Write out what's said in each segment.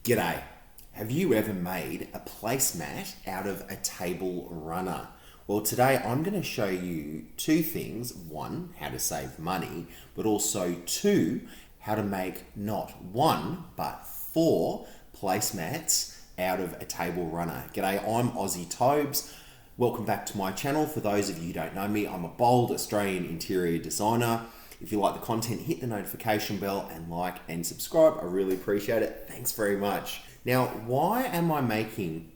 G'day. Have you ever made a placemat out of a table runner? Well, today I'm going to show you two things. One, how to save money, but also two, how to make not one, but four placemats out of a table runner. G'day, I'm Aussie Tobes. Welcome back to my channel. For those of you who don't know me, I'm a bold Australian interior designer. If you like the content, hit the notification bell and like and subscribe. I really appreciate it. Thanks very much. Now, why am I making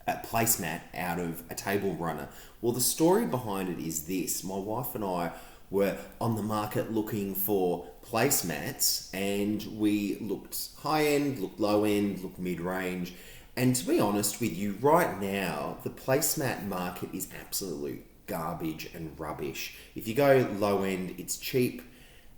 a placemat out of a table runner? Well, the story behind it is this. My wife and I were on the market looking for placemats, and we looked high end, looked low end, looked mid-range. And to be honest with you, right now, the placemat market is absolute garbage and rubbish. If you go low end, it's cheap.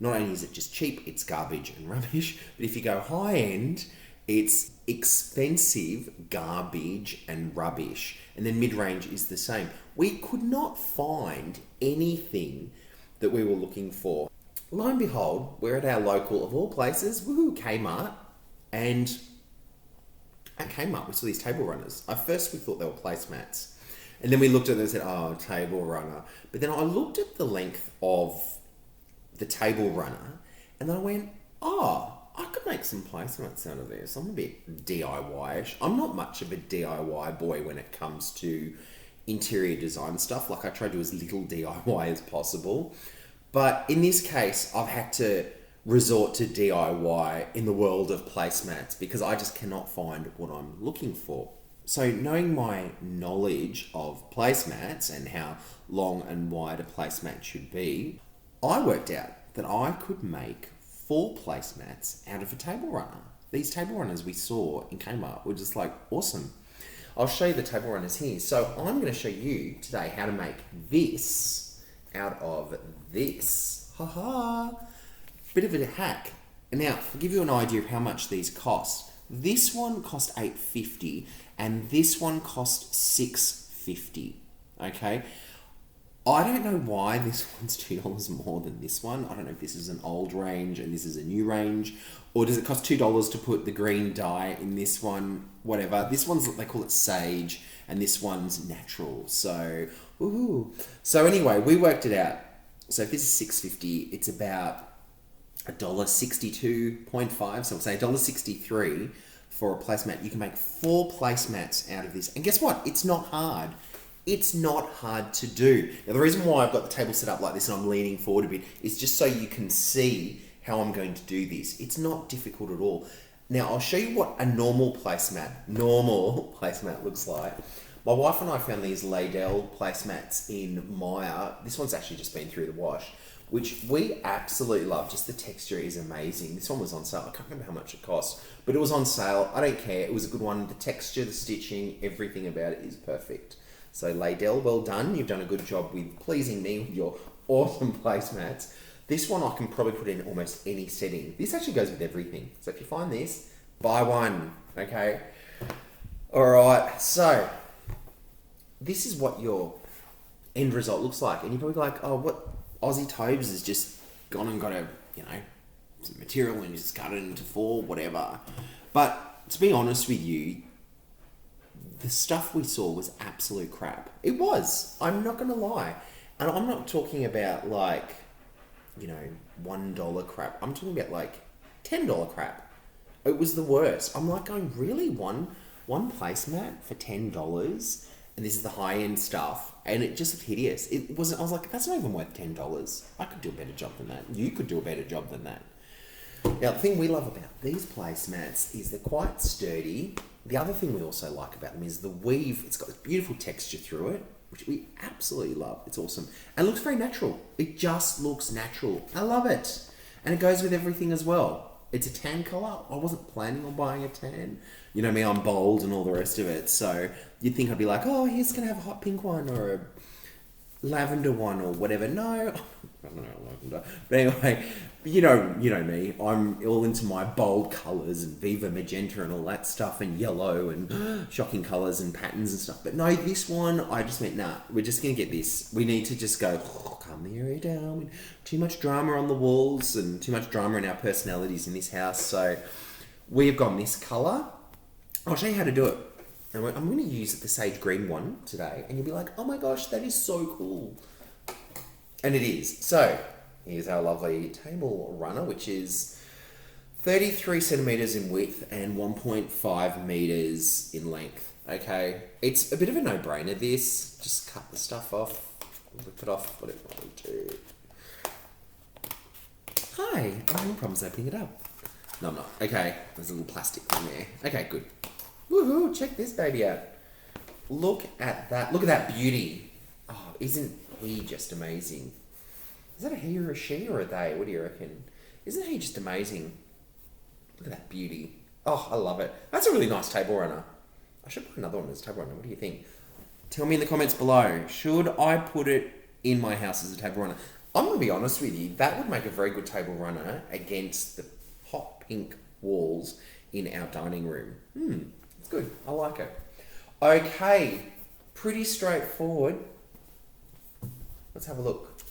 Not only is it just cheap, it's garbage and rubbish. But if you go high end, it's expensive, garbage and rubbish. And then mid-range is the same. We could not find anything that we were looking for. Lo and behold, we're at our local, of all places, woohoo, Kmart. And at Kmart, we saw these table runners. At first, we thought they were placemats. And then we looked at them and said, oh, table runner. But then I looked at the length of the table runner, and then I went, oh, I could make some placemats out of this. I'm a bit DIY-ish. I'm not much of a DIY boy when it comes to interior design stuff. Like, I try to do as little DIY as possible. But in this case, I've had to resort to DIY in the world of placemats because I just cannot find what I'm looking for. So knowing my knowledge of placemats and how long and wide a placemat should be, I worked out that I could make 4 placemats out of a table runner. These table runners we saw in Kmart were just like awesome. I'll show you the table runners here. So I'm going to show you today how to make this out of this. Haha. Bit of a hack. And now, I'll give you an idea of how much these cost. This one cost $8.50 and this one cost $6.50. Okay? I don't know why this one's $2 more than this one. I don't know if this is an old range and this is a new range, or does it cost $2 to put the green dye in this one? Whatever. This one's, they call it sage, and this one's natural. So, woohoo. So anyway, we worked it out. So if this is $6.50, it's about $1.62.5. So we'll say $1.63 for a placemat. You can make 4 placemats out of this. And guess what? It's not hard. It's not hard to do. Now, the reason why I've got the table set up like this and I'm leaning forward a bit is just so you can see how I'm going to do this. It's not difficult at all. Now, I'll show you what a normal placemat looks like. My wife and I found these Laydell placemats in Maya. This one's actually just been through the wash, which we absolutely love. Just the texture is amazing. This one was on sale. I can't remember how much it cost, but it was on sale. I don't care. It was a good one. The texture, the stitching, everything about it is perfect. So Laydell, well done. You've done a good job with pleasing me with your awesome placemats. This one I can probably put in almost any setting. This actually goes with everything. So if you find this, buy one, okay? All right, so this is what your end result looks like. And you're probably like, oh, what? Aussie Tobes has just gone and got some material and just cut it into 4, whatever. But to be honest with you, the stuff we saw was absolute crap. It was. I'm not going to lie. And I'm not talking about $1 crap. I'm talking about $10 crap. It was the worst. I'm like going, really? One placemat for $10? And this is the high-end stuff, and it just looked hideous. It wasn't. I was like, that's not even worth $10. I could do a better job than that. You could do a better job than that. Now, the thing we love about these placemats is they're quite sturdy. The other thing we also like about them is the weave. It's got this beautiful texture through it, which we absolutely love. It's awesome. And it looks very natural. It just looks natural. I love it. And it goes with everything as well. It's a tan colour. I wasn't planning on buying a tan. You know me, I'm bold and all the rest of it. So you'd think I'd be like, oh, here's going to have a hot pink one or a lavender one or whatever. No, I don't know lavender. But anyway, you know me. I'm all into my bold colours and Viva Magenta and all that stuff and yellow and shocking colours and patterns and stuff. But no, this one, I just went, nah, we're just going to get this. We need to just go, calm the area down. Too much drama on the walls and too much drama in our personalities in this house. So we've gone this colour. I'll show you how to do it. And I'm going to use the sage green one today, and you'll be like, oh my gosh, that is so cool. And it is. So here's our lovely table runner, which is 33 centimetres in width and 1.5 metres in length. Okay, it's a bit of a no-brainer, this. Just cut the stuff off, rip it off, whatever you want to do. Hi, I'm having problems opening it up. No, I'm not. Okay, there's a little plastic in there. Okay, good. Woohoo, check this baby out. Look at that. Look at that beauty. Oh, isn't he just amazing? Is that a he or a she or a they? What do you reckon? Isn't he just amazing? Look at that beauty. Oh, I love it. That's a really nice table runner. I should put another one as a table runner. What do you think? Tell me in the comments below. Should I put it in my house as a table runner? I'm going to be honest with you. That would make a very good table runner against the hot pink walls in our dining room. It's good. I like it. Okay. Pretty straightforward. Let's have a look.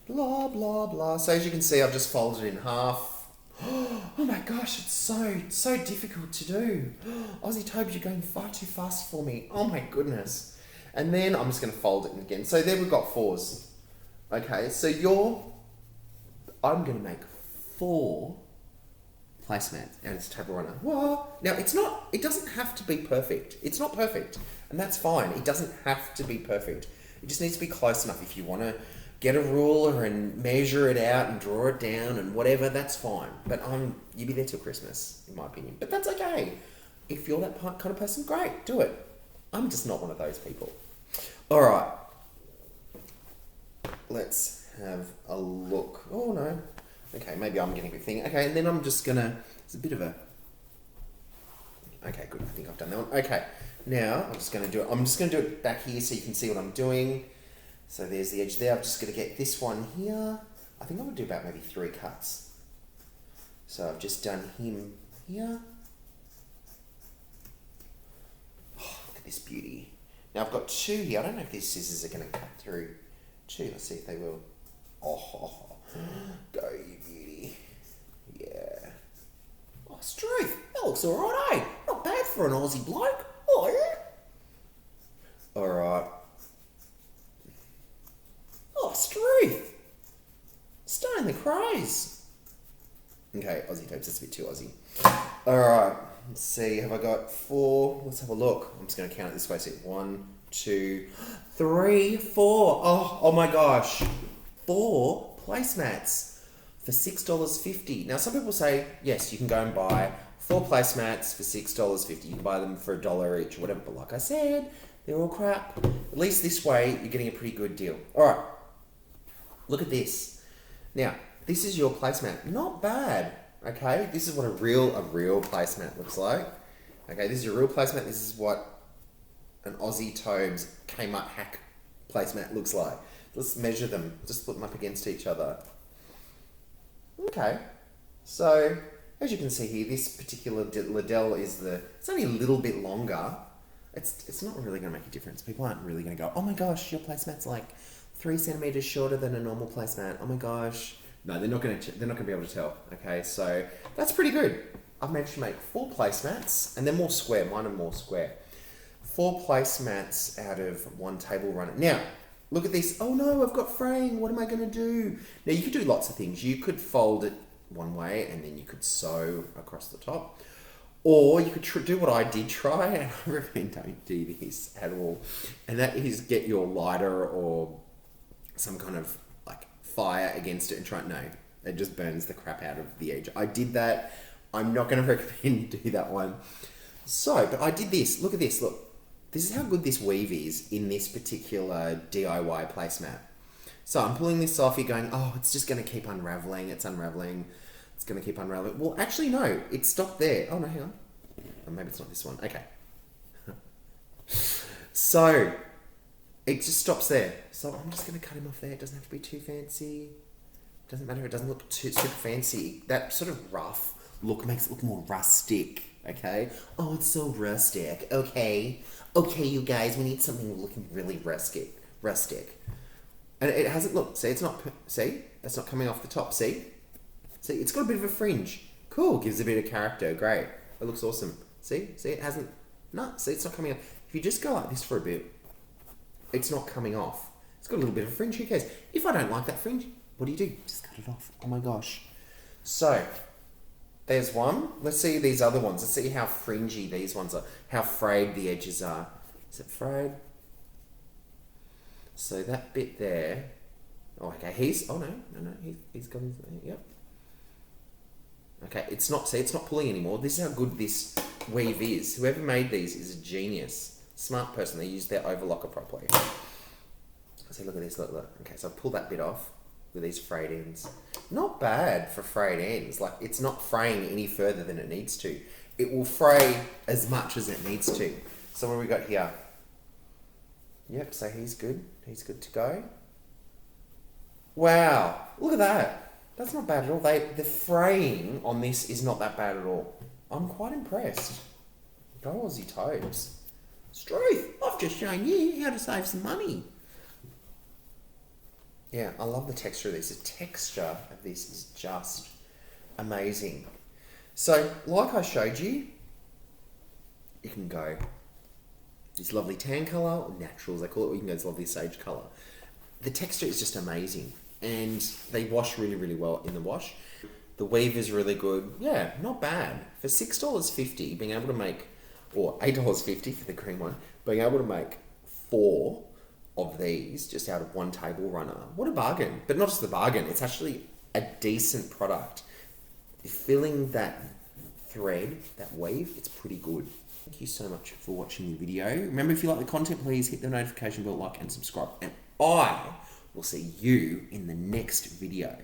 Blah, blah, blah. So as you can see, I've just folded it in half. Oh my gosh, it's so difficult to do. Aussie Tobes, you're going far too fast for me. Oh my goodness. And then I'm just going to fold it in again. So there we've got 4s. Okay, so I'm going to make 4 placemats and it's a table runner. Well, now it doesn't have to be perfect. It's not perfect, and that's fine. It doesn't have to be perfect. It just needs to be close enough. If you want to get a ruler and measure it out and draw it down and whatever, that's fine. But you'll be there till Christmas, in my opinion. But that's okay. If you're that kind of person, great, do it. I'm just not one of those people. All right. Let's have a look. Oh no. Okay, maybe I'm getting a bit thin. Okay, and then I'm just gonna, it's a bit of a, okay, good, I think I've done that one. Okay, now I'm just gonna do it back here so you can see what I'm doing. So there's the edge there. I'm just gonna get this one here. I think I would do about maybe 3 cuts. So I've just done him here. Oh, look at this beauty. Now I've got 2 here. I don't know if these scissors are gonna cut through 2. Let's see if they will. Oh, go you beauty. Yeah. Oh, Struth, that looks alright, eh? Not bad for an Aussie bloke. Oh, yeah. Alright. Oh, Struth. Stone the crows. Okay, Aussie Tobes, that's a bit too Aussie. Alright, let's see. Have I got 4? Let's have a look. I'm just going to count it this way. So 1, 2, 3, 4. Oh my gosh. 4 placemats for $6.50. Now, some people say, yes, you can go and buy 4 placemats for $6.50. You can buy them for $1 each or whatever. But like I said, they're all crap. At least this way, you're getting a pretty good deal. All right. Look at this. Now, this is your placemat. Not bad. Okay. This is what a real placemat looks like. Okay. This is your real placemat. This is what an Aussie Tobes Kmart hack placemat looks like. Let's measure them. Just put them up against each other. Okay. So, as you can see here, this particular Liddell it's only a little bit longer. It's not really going to make a difference. People aren't really going to go, oh my gosh, your placemat's like 3 centimeters shorter than a normal placemat. Oh my gosh. No, they're not going to be able to tell. Okay, so that's pretty good. I've managed to make 4 placemats, and they're more square. Mine are more square. 4 placemats out of 1 table runner. Now, look at this. Oh no, I've got fraying. What am I going to do? Now, you could do lots of things. You could fold it one way and then you could sew across the top. Or you could do what I did try, and I recommend don't do this at all. And that is get your lighter or some kind of like fire against it and try it. No, it just burns the crap out of the edge. I did that. I'm not going to recommend do that one. So, but I did this. Look at this. Look. This is how good this weave is in this particular DIY placemat. So I'm pulling this off, you're going, oh, it's just going to keep unraveling, it's unraveling, it's going to keep unraveling. Well, actually, no, it stopped there. Oh, no, hang on. Oh, maybe it's not this one. Okay. So, it just stops there. So I'm just going to cut him off there. It doesn't have to be too fancy. Doesn't matter if it doesn't look too super fancy. That sort of rough look makes it look more rustic, okay? Oh, it's so rustic. Okay, you guys, we need something looking really rustic. And it hasn't, look, see, it's not, see? That's not coming off the top, see? See, it's got a bit of a fringe. Cool, gives a bit of character, great. It looks awesome. See, it hasn't. No, see, it's not coming off. If you just go like this for a bit, it's not coming off. It's got a little bit of fringe. Who cares? If I don't like that fringe, what do? Just cut it off. Oh my gosh. So there's one. Let's see these other ones. Let's see how fringy these ones are. How frayed the edges are. Is it frayed? So that bit there. Oh, okay. He's. Oh no. He's got his. Yep. Okay. It's not. See, it's not pulling anymore. This is how good this weave is. Whoever made these is a genius. Smart person. They used their overlocker properly. So look at this. Look. Okay. So I pull that bit off with these frayed ends. Not bad for frayed ends. Like, it's not fraying any further than it needs to. It will fray as much as it needs to. So what have we got here? Yep, so he's good. He's good to go. Wow, look at that. That's not bad at all. The fraying on this is not that bad at all. I'm quite impressed. Go Aussie Tobes. Struth, I've just shown you how to save some money. Yeah, I love the texture of this. The texture of this is just amazing. So, like I showed you, you can go this lovely tan colour, or natural as they call it, or you can go this lovely sage colour. The texture is just amazing, and they wash really, really well in the wash. The weave is really good. Yeah, not bad. For $6.50, being able to make, or $8.50 for the green one, being able to make 4 of these just out of one table runner. What a bargain. But not just the bargain, it's actually a decent product. Filling that thread, that weave, it's pretty good. Thank you so much for watching the video. Remember, if you like the content, please hit the notification bell, like and subscribe. And I will see you in the next video.